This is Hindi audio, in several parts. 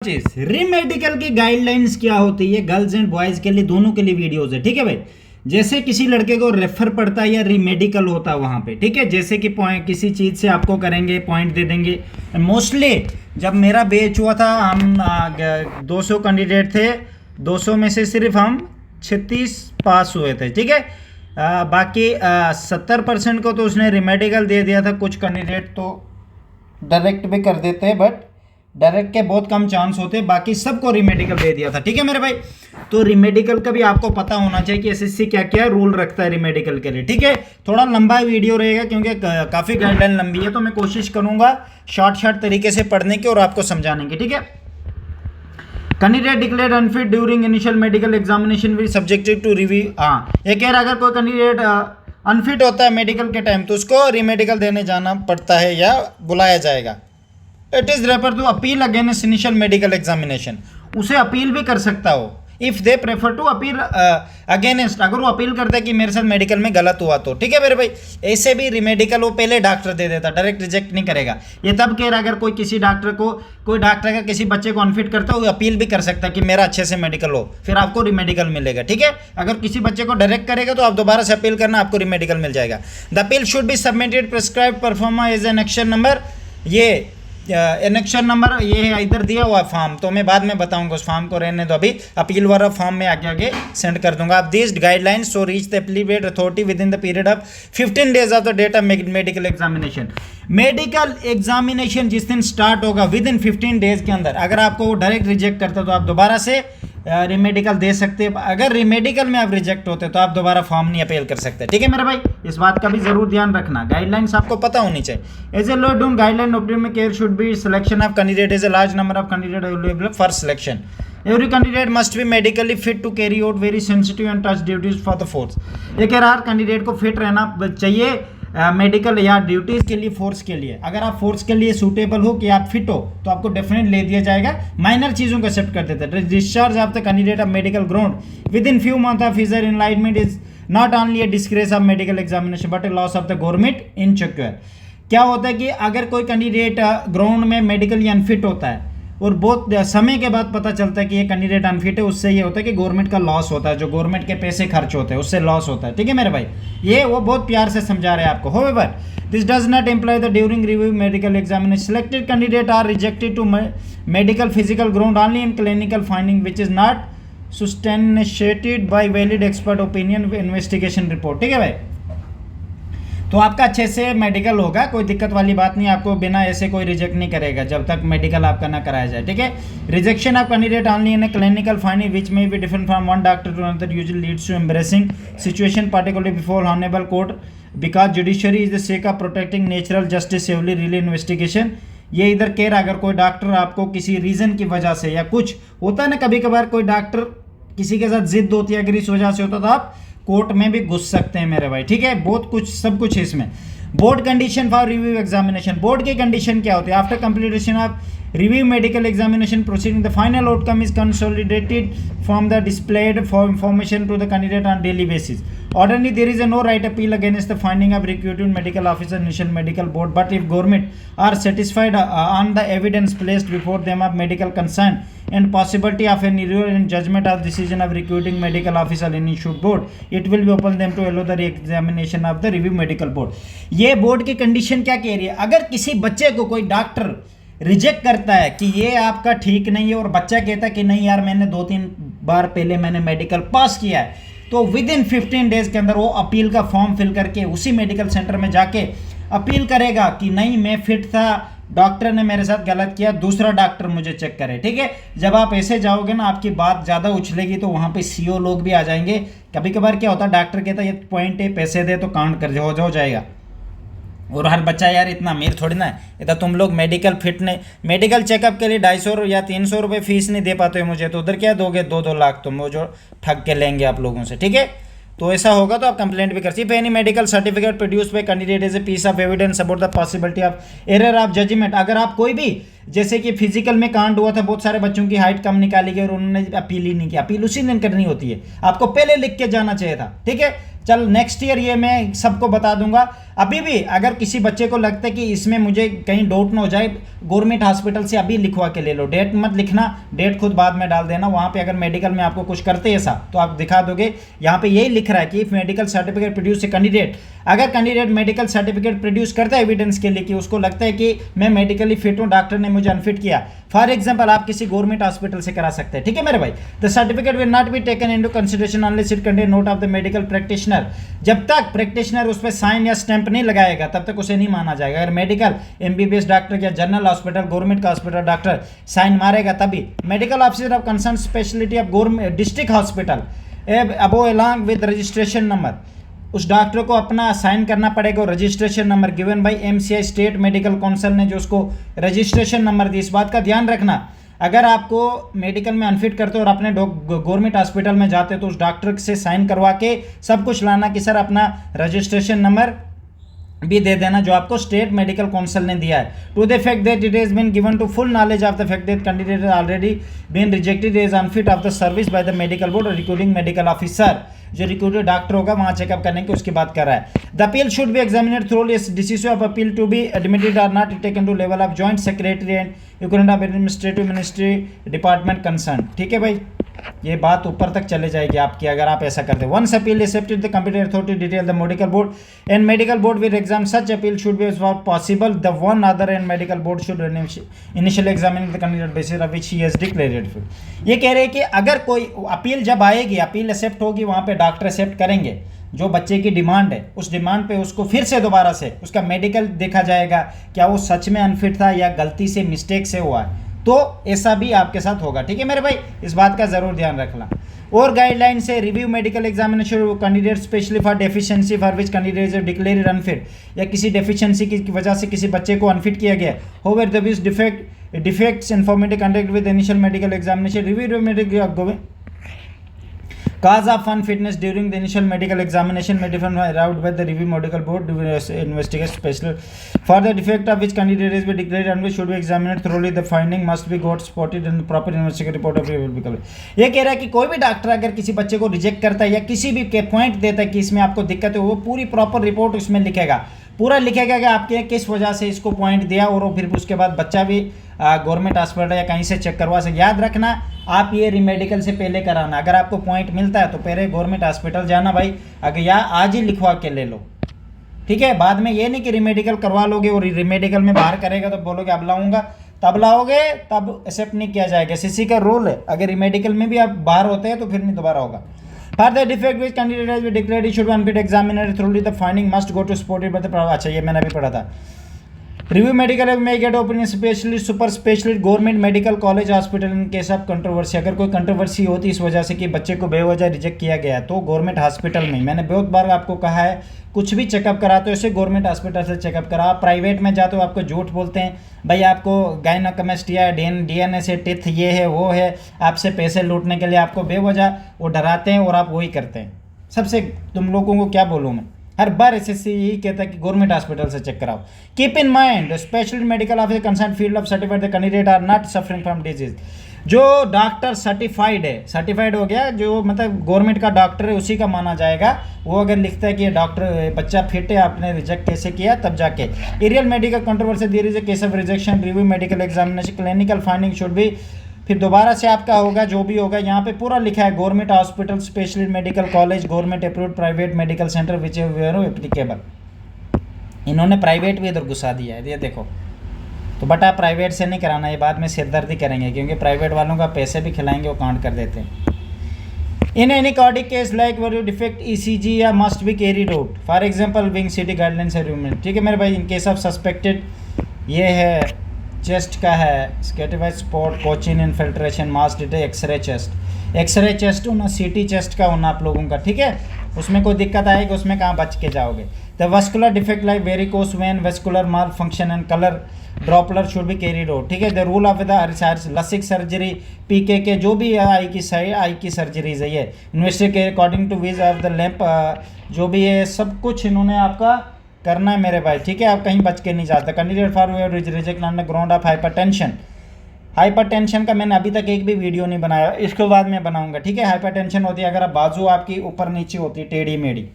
चीज रीमेडिकल की गाइडलाइंस क्या होती है, गर्ल्स एंड बॉयज के लिए दोनों के लिए वीडियोस है। ठीक है भाई, जैसे किसी लड़के को रेफर पड़ता है या रीमेडिकल होता है वहां पे, ठीक है, जैसे कि पॉइंट किसी चीज से आपको करेंगे, पॉइंट दे देंगे। मोस्टली जब मेरा बैच हुआ था, हम 200 कैंडिडेट थे, 200 में से सिर्फ हम 36 पास हुए थे। ठीक है, बाकी 70% को तो उसने रीमेडिकल दे दिया था। कुछ कैंडिडेट तो डायरेक्ट भी कर देते हैं, बट डायरेक्ट के बहुत कम चांस होते हैं, बाकी सबको रीमेडिकल दे दिया था। ठीक है मेरे भाई, तो रीमेडिकल का भी आपको पता होना चाहिए कि एसएससी क्या क्या रूल रखता है रीमेडिकल के लिए। ठीक है, थोड़ा लंबा वीडियो रहेगा क्योंकि काफ़ी गाइडलाइन लंबी है, तो मैं कोशिश करूंगा शॉर्ट तरीके से पढ़ने की और आपको समझाने की। ठीक है, candidate declared unfit during initial medical examination will subjected to review. हाँ, ये कह रहा अगर कोई कैंडिडेट अनफिट होता है मेडिकल के टाइम, तो उसको रीमेडिकल देने जाना पड़ता है या बुलाया जाएगा। It is refer to appeal against initial medical examination. उसे अपील भी कर सकता हो if they prefer to appeal against, अगर वो अपील करता है कि मेरे साथ मेडिकल में गलत हुआ तो। ठीक है मेरे भाई, ऐसे भी रीमेडिकल वो पहले डॉक्टर दे देता, डायरेक्ट रिजेक्ट नहीं करेगा। ये तब कह रहा अगर कोई किसी डॉक्टर को, कोई डॉक्टर का किसी बच्चे को अनफिट करता है, वो अपील भी कर सकता है कि मेरा अच्छे से मेडिकल हो, फिर आपको रीमेडिकल मिलेगा। ठीक है, अगर किसी बच्चे को डायरेक्ट करेगा तो आप दोबारा से अपील करना, आपको रीमेडिकल मिल जाएगा। The appeal should be submitted prescribe proforma as an action number. ये एनेक्शन नंबर ये है, इधर दिया हुआ फॉर्म, तो मैं बाद में बताऊंगा, उस फॉर्म को रहने दो, अभी अपील वाला फॉर्म में आगे आगे सेंड कर दूंगा। आप this guidelines so reach the appellate authority within the period of 15 days of the date of medical examination. Medical examination जिस दिन स्टार्ट होगा विद इन 15 डेज के अंदर अगर आपको वो डायरेक्ट रिजेक्ट करता तो आप दोबारा से रीमेडिकल दे सकते हैं। अगर रीमेडिकल में आप रिजेक्ट होते तो आप दोबारा फॉर्म नहीं अपील कर सकते। ठीक है मेरे भाई, इस बात का भी जरूर ध्यान रखना, गाइडलाइंस आपको पता होनी चाहिए। As a law done guideline obtain में care should be selection of candidate as a large number of candidate available for selection. Every candidate must be medically fit to carry out very sensitive and touch duties for the force. ये कह रहा है कैंडिडेट को फिट रहना चाहिए मेडिकल या ड्यूटीज के लिए, फोर्स के लिए। अगर आप फोर्स के लिए सूटेबल हो कि आप फिट हो तो आपको डेफिनेट ले दिया जाएगा। माइनर चीज़ों को एक्सेप्ट कर देते हैं। Discharge of the candidate of medical ground with in few month of his enlightenment is not only A disgrace of medical examination but A loss of the government in चक्कर। क्या होता है कि अगर कोई कैंडिडेट ग्राउंड में मेडिकली अनफिट होता है और बहुत समय के बाद पता चलता है कि ये कैंडिडेट अनफिट है, उससे ये होता है कि गवर्नमेंट का लॉस होता है, जो गवर्नमेंट के पैसे खर्च होते हैं उससे लॉस होता है। ठीक है मेरे भाई, ये वो बहुत प्यार से समझा रहे हैं आपको। However this does not imply the during review medical examination selected candidate are rejected to medical physical ground only in clinical finding which is not substantiated by valid expert opinion investigation report. ठीक है भाई, तो आपका अच्छे से मेडिकल होगा, कोई दिक्कत वाली बात नहीं, आपको बिना ऐसे कोई रिजेक्ट नहीं करेगा जब तक मेडिकल आपका ना कराया जाए। ठीक है, rejection of candidate only in a clinical finding which may be different from one doctor to another usually leads to embarrassing situation particularly before honourable court because judiciary is the sake of protecting natural justice solely rely investigation. ये इधर कह रहा अगर कोई डॉक्टर आपको किसी रीजन की वजह से या कुछ होता है ना, कभी कभार कोई डॉक्टर किसी के साथ जिद होती है, अगर इस वजह से होता तो आप कोर्ट में भी घुस सकते हैं मेरे भाई। ठीक है, बहुत कुछ सब कुछ है इसमें। Board condition for review examination, board की कंडीशन क्या होती है? After completion of review medical examination proceeding the final outcome is consolidated from the displayed for information to the candidate on daily basis. Ordinarily, there is a no right appeal against the finding of recruiting medical officer initial medical board. But if government are satisfied on the evidence placed before them of medical concern and possibility of an error in judgment of decision of recruiting medical officer in issued board, it will be open them to allow the re-examination of the review medical board. ये बोर्ड की कंडीशन क्या कह रही है? अगर किसी बच्चे को कोई डॉक्टर रिजेक्ट करता है कि ये आपका ठीक नहीं है और बच्चा कहता है कि नहीं यार मैंने 2-3 बार पहले मैंने मेडिकल पास किया है, तो विद इन 15 डेज के अंदर वो अपील का फॉर्म फिल करके उसी मेडिकल सेंटर में जाके अपील करेगा कि नहीं मैं फिट था, डॉक्टर ने मेरे साथ गलत किया, दूसरा डॉक्टर मुझे चेक करे। ठीक है, जब आप ऐसे जाओगे ना आपकी बात ज़्यादा उछलेगी, तो वहाँ पे सीओ लोग भी आ जाएंगे। कभी कभार क्या होता है, डॉक्टर कहता है ये पॉइंट है, पैसे दे तो काउंट कर हो जाएगा। और हर बच्चा यार इतना अमीर थोड़ी ना है, इतना तुम लोग मेडिकल फिट नहीं, मेडिकल चेकअप के लिए 250 या 300 रुपये फीस नहीं दे पाते हो मुझे, तो उधर क्या दोगे 2-2 लाख तुम वो जो ठग के लेंगे आप लोगों से। ठीक है, तो ऐसा होगा तो आप कंप्लेंट भी कर सकते। Any medical certificate produce by candidate is a piece of evidence about the possibility of error of judgement. अगर आप कोई भी, जैसे कि फिजिकल में कांड हुआ था, बहुत सारे बच्चों की हाइट कम निकाली गई और उन्होंने अपील ही नहीं की, अपील उसी दिन करनी होती है, आपको पहले लिख के जाना चाहिए था। ठीक है, चल नेक्स्ट ईयर ये मैं सबको बता दूंगा। अभी भी अगर किसी बच्चे को लगता है कि इसमें मुझे कहीं डाउट ना हो जाए, गवर्नमेंट हॉस्पिटल से अभी लिखवा के ले लो। डेट मत लिखना, डेट खुद बाद में डाल देना। वहाँ पे अगर मेडिकल में आपको कुछ करते ऐसा तो आप दिखा दोगे। यहाँ पे यही लिख रहा है कि medical certificate produce a candidate, अगर कैंडिडेट मेडिकल सर्टिफिकेट प्रोड्यूस करता है एविडेंस के लिए कि उसको लगता है कि मैं मेडिकली फिट हूँ, डॉक्टर ने मुझे अनफिट किया, फॉर एग्जाम्पल आप किसी गवर्नमेंट हॉस्पिटल से करा सकते हैं। ठीक है मेरे भाई। The certificate will not be taken into consideration unless it contain note of the medical practitioner. जब तक प्रैक्टिशनर उस पर साइन या स्टैंप नहीं लगाएगा तब तक उसे नहीं माना जाएगा। अगर मेडिकल एमबीबीएस डॉक्टर या जनरल हॉस्पिटल गवर्नमेंट का हॉस्पिटल डॉक्टर साइन मारेगा तभी। Medical officer of concern speciality of government district hospital above along with registration number, उस डॉक्टर को अपना साइन करना पड़ेगा। Registration number given by MCI state medical council ने जो उसको रजिस्ट्रेशन नंबर दी। इस बात का ध्यान रखना, अगर आपको मेडिकल में अनफिट करते हो और अपने गवर्नमेंट हॉस्पिटल में जाते हो तो उस डॉक्टर से साइन करवा के सब कुछ लाना कि सर अपना रजिस्ट्रेशन नंबर भी दे देना जो आपको स्टेट मेडिकल काउंसिल ने दिया है। To the fact that it has been given to full knowledge of the fact that candidate already been rejected as unfit of the service by the medical board recruiting medical officer, जो रिक्रूटेड डॉक्टर होगा वहां चेकअप करने की उसकी बात कर रहा है। The appeal should be examined thoroughly, decision of appeal to be admitted are not taken to level of joint secretary and unit of administrative ministry department concern. ठीक है भाई, ये बात ऊपर तक चले जाएगी आपकी अगर आप ऐसा करते हो। Once appeal accepted the computer authority detail the medical board and medical board will exam such appeal should be possible the one other and medical board should initially examine the candidate basis of which he has declared. ये कह रहे हैं कि अगर कोई अपील जब आएगी, अपील एक्सेप्ट होगी, वहां पे डॉक्टर एक्सेप्ट करेंगे जो बच्चे की डिमांड है, उस डिमांड पे उसको फिर से दोबारा से उसका मेडिकल देखा जाएगा क्या वो सच में अनफिट था या गलती से मिस्टेक से हुआ है, तो ऐसा भी आपके साथ होगा। ठीक है मेरे भाई, इस बात का जरूर ध्यान रखना। और गाइडलाइन से review medical examination candidate specially for deficiency for which candidate is declared unfit, या किसी डेफिशिएंसी की वजह से किसी बच्चे को अनफिट किया गया, however the which defects informative conduct with initial medical examination review medical cause of unfitness during the initial medical examination may differ arrived by the review medical board to investigate special for the defect of which candidate is be declared and should be examined thoroughly. The finding must be got spotted and proper investigative report of will be covered। ये कह रहा है कि कोई भी डॉक्टर अगर किसी बच्चे को रिजेक्ट करता है या किसी भी के पॉइंट देता है कि इसमें आपको दिक्कत है, वो पूरी प्रॉपर रिपोर्ट उसमें लिखेगा, पूरा लिखेगा कि आपके किस वजह से इसको पॉइंट दिया, और फिर उसके बाद बच्चा भी गवर्नमेंट हॉस्पिटल या कहीं से चेक करवा सके। याद रखना, आप ये रीमेडिकल से पहले कराना। अगर आपको पॉइंट मिलता है तो पहले गवर्नमेंट हॉस्पिटल जाना भाई, अगर या आज ही लिखवा के ले लो। ठीक है, बाद में ये नहीं कि रीमेडिकल करवा लोगे और रीमेडिकल में बाहर करेगा तो बोलोगे अब लाऊंगा, तब लाओगे तब एक्सेप्ट नहीं किया जाएगा। सीसी का रूल है, अगर रीमेडिकल में भी आप बाहर होते हैं तो फिर नहीं दोबारा होगा। For the defect which candidate has been declared he should be unfit examined thoroughly, the finding must go to supported by the अच्छा ये मैंने अभी पढ़ा था। Review medical may get opinion specialist super specialist government medical college hospital in case of controversy। अगर कोई कंट्रोवर्सी होती इस वजह से कि बच्चे को बेवजह रिजेक्ट किया गया तो गवर्नमेंट हॉस्पिटल में, मैंने बहुत बार आपको कहा है, कुछ भी चेकअप कराते हो इसे गवर्नमेंट हॉस्पिटल से चेकअप करा। आप प्राइवेट में जाते हो आपको झूठ बोलते हैं, भाई आपको गायनोकमेस्टिया डीएनए से टिथ ये है वो है, आपसे पैसे लूटने के लिए आपको बेवजह वो डराते हैं और आप वही करते हैं। सबसे तुम लोगों को क्या बोलूँ मैं, हर बार एसएससी यही कहता है कि गवर्नमेंट हॉस्पिटल से चेक कराओ। Keep in mind specialist medical officer concern field of certified the candidate are not suffering from disease. जो डॉक्टर सर्टिफाइड है, सर्टिफाइड हो गया, जो मतलब गवर्नमेंट का डॉक्टर है उसी का माना जाएगा। वो अगर लिखता है कि ये डॉक्टर बच्चा फिट है, आपने रिजेक्ट कैसे किया, तब जाके aerial medical controversy there is a case of rejection review medical examination clinical finding should be, फिर दोबारा से आपका होगा जो भी होगा। यहाँ पे पूरा लिखा है government hospital specialist medical college government approved private medical center which where applicable. इन्होंने प्राइवेट भी इधर घुसा दिया है, ये देखो। तो बट आप प्राइवेट से नहीं कराना, ये बाद में सिरदर्दी करेंगे क्योंकि प्राइवेट वालों का पैसे भी खिलाएंगे, वो कांड कर देते हैं। In any cardiac case like were defect ECG या must be carried out for example wing city guidelines agreement. ठीक है मेरे भाई, इन केस ऑफ सस्पेक्टेड, ये है चेस्ट का है, स्केटिफाइड स्पॉट कोचिन इनफिल्ट्रेशन मास डिटे एक्सरे चेस्ट, एक्सरे चेस्ट होना, सीटी चेस्ट का होना आप लोगों का। ठीक है, उसमें कोई दिक्कत आएगी, उसमें कहाँ बच के जाओगे। The vascular defect like varicose vein vascular malfunction and colour Doppler should be carried out. ठीक है, the rule of the LASIK surgery PK के जो भी आई की सर्जरीज है, ये इन्वेस्टिगेट के according to views of the lamp, जो भी है सब कुछ इन्होंने आपका करना है मेरे भाई। ठीक है, आप कहीं बच के नहीं जाते। Candidate for reject on the ground of hypertension. Hypertension का मैंने अभी तक एक भी वीडियो नहीं बनाया, इसके बाद मैं बनाऊंगा। ठीक है, हाइपरटेंशन होती है अगर आप बाजू आपकी ऊपर नीचे होती है टेढ़ी मेढ़ी,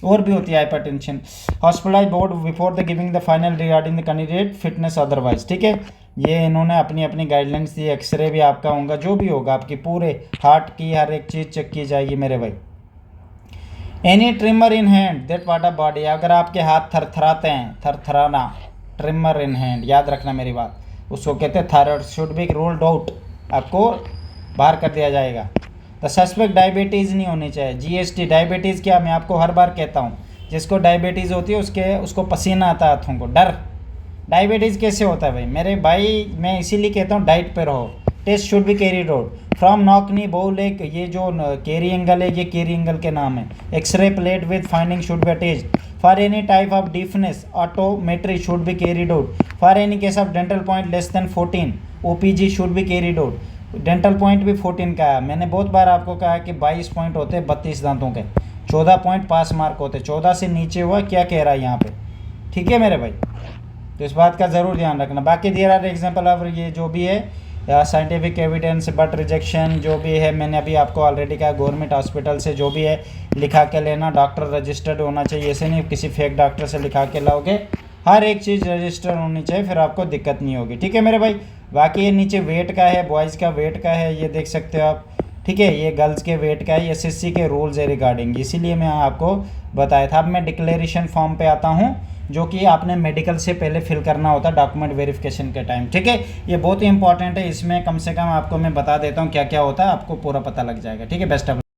और भी होती है hypertension. Hospitalize board before the giving the final regarding the candidate fitness otherwise, ठीक है। ये इन्होंने अपनी अपनी गाइडलाइंस दी, एक्सरे भी आपका होगा, जो भी होगा आपकी पूरे हार्ट की हर एक चीज़ चेक की जाएगी मेरे भाई। Any trimmer in hand that part of body, अगर आपके हाथ थरथराते हैं, थरथराना, ट्रिमर इन हैंड, याद रखना मेरी बात, उसको कहते हैं thyroid, should be ruled out, आपको बाहर कर दिया जाएगा। द सस्पेक्ट डायबिटीज़ नहीं होनी चाहिए। जीएसटी डायबिटीज़ क्या, मैं आपको हर बार कहता हूँ, जिसको डायबिटीज़ होती है उसको पसीना आता है हाथों को, डर। डायबिटीज़ कैसे होता है भाई मेरे भाई, मैं इसीलिए कहता हूँ डाइट पे रहो। Test should be carried out from knock knee bow leg, ये जो केरी एंगल है ये केरी एंगल के नाम है। X ray plate with finding should be attached for any type of deafness, audiometry should be carried out for any case of dental point less than 14, OPG should be carried out. Dental point भी 14 का है। मैंने बहुत बार आपको कहा कि 22 पॉइंट होते हैं 32 दांतों के, 14 पॉइंट पास मार्क होते, 14 से नीचे हुआ क्या कह रहा है यहाँ पे, ठीक है मेरे भाई, तो इस बात का ज़रूर ध्यान रखना। बाकी देयर आर एग्जाम्पल ऑफ ये जो भी है साइंटिफिक एविडेंस बट रिजेक्शन जो भी है, मैंने अभी आपको ऑलरेडी कहा, गवर्नमेंट हॉस्पिटल से जो भी है लिखा के लेना, डॉक्टर रजिस्टर्ड होना चाहिए, ऐसे नहीं किसी फेक डॉक्टर से लिखा के लाओगे, हर एक चीज़ रजिस्टर होनी चाहिए, फिर आपको दिक्कत नहीं होगी, ठीक है मेरे भाई। बाकी ये नीचे वेट का है, बॉयज़ का वेट का है, ये देख सकते हो आप, ठीक है, ये गर्ल्स के वेट का है, एसएससी के रूल्स है रिगार्डिंग, इसीलिए मैं आपको बताया था। अब मैं डिक्लेरेशन फॉर्म पे आता हूँ, जो कि आपने मेडिकल से पहले फिल करना होता है डॉक्यूमेंट वेरिफिकेशन के टाइम, ठीक है। ये बहुत ही इंपॉर्टेंट है, इसमें कम से कम आपको मैं बता देता हूँ क्या क्या होता है, आपको पूरा पता लग जाएगा, ठीक है। Best of